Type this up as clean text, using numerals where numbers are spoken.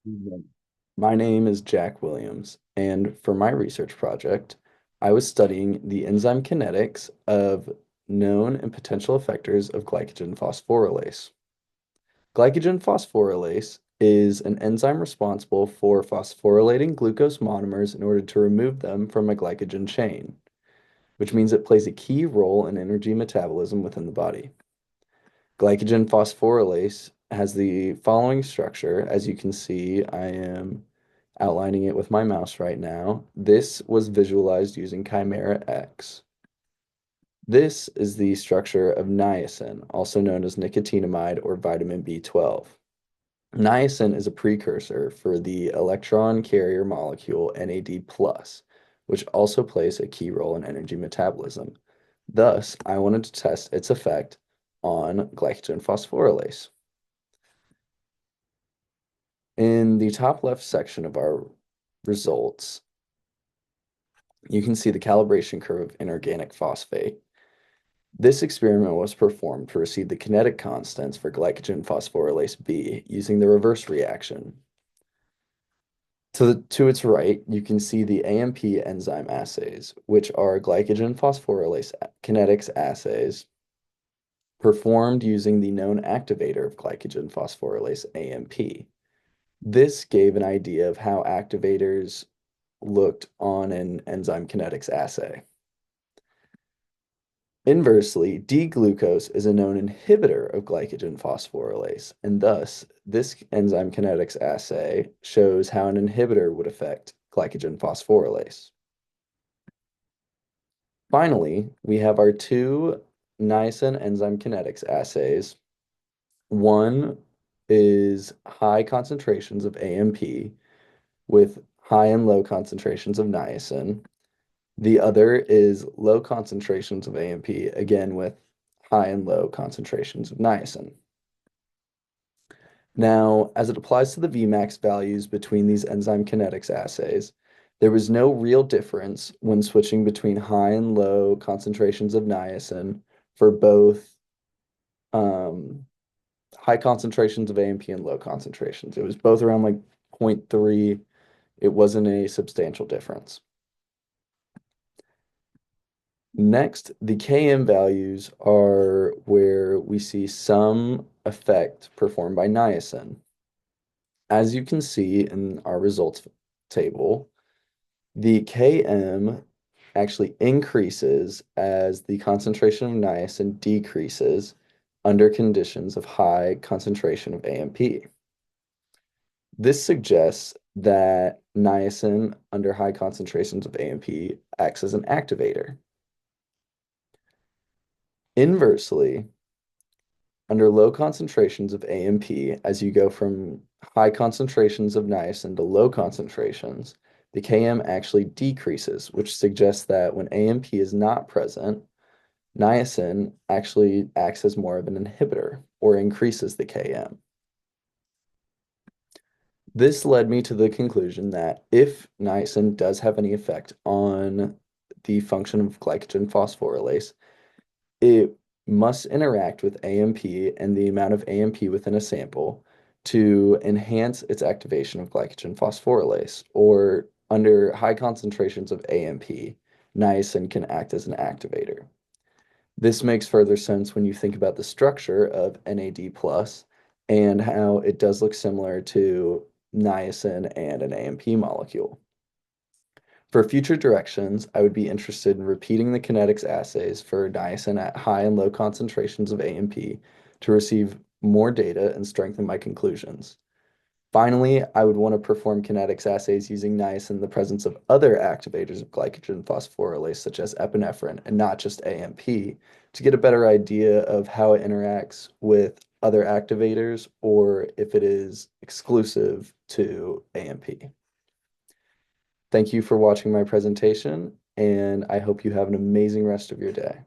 Mhm. My name is Jack Williams, and for my research project, I was studying the enzyme kinetics of known and potential effectors of glycogen phosphorylase. Glycogen phosphorylase is an enzyme responsible for phosphorylating glucose monomers in order to remove them from a glycogen chain, which means it plays a key role in energy metabolism within the body. Glycogen phosphorylase has the following structure. As you can see, I am outlining it with my mouse right now. This was visualized using Chimera X. This is the structure of niacin, also known as nicotinamide or vitamin B12. Niacin is a precursor for the electron carrier molecule NAD+, which also plays a key role in energy metabolism. Thus, I wanted to test its effect on glycogen phosphorylase. In the top left section of our results, you can see the calibration curve of inorganic phosphate. This experiment was performed to receive the kinetic constants for glycogen phosphorylase B using the reverse reaction. To its right, you can see the AMP enzyme assays, which are glycogen phosphorylase kinetics assays performed using the known activator of glycogen phosphorylase AMP. This gave an idea of how activators looked on an enzyme kinetics assay. Inversely, D-glucose is a known inhibitor of glycogen phosphorylase, and thus this enzyme kinetics assay shows how an inhibitor would affect glycogen phosphorylase. Finally, we have our two niacin enzyme kinetics assays. One is high concentrations of AMP with high and low concentrations of niacin. The other is low concentrations of AMP, again with high and low concentrations of niacin. Now, as it applies to the Vmax values between these enzyme kinetics assays, there was no real difference when switching between high and low concentrations of niacin for both high concentrations of AMP and low concentrations. It was both around like zero point 0.3. It wasn't a substantial difference. Next, the Km values are where we see some effect performed by niacin. As you can see in our results table, the Km actually increases as the concentration of niacin decreases under conditions of high concentration of AMP. This suggests that niacin under high concentrations of AMP acts as an activator. Inversely, under low concentrations of AMP, as you go from high concentrations of niacin to low concentrations, the Km actually decreases, which suggests that when AMP is not present, niacin actually acts as more of an inhibitor or increases the Km. This led me to the conclusion that if niacin does have any effect on the function of glycogen phosphorylase, it must interact with AMP and the amount of AMP within a sample to enhance its activation of glycogen phosphorylase, or under high concentrations of AMP, niacin can act as an activator. This makes further sense when you think about the structure of NAD plus and how it does look similar to niacin and an AMP molecule. For future directions, I would be interested in repeating the kinetics assays for niacin at high and low concentrations of AMP to receive more data and strengthen my conclusions. Finally, I would want to perform kinetics assays using niacin in the presence of other activators of glycogen phosphorylase, such as epinephrine, and not just AMP, to get a better idea of how it interacts with other activators or if it is exclusive to AMP. Thank you for watching my presentation, and I hope you have an amazing rest of your day.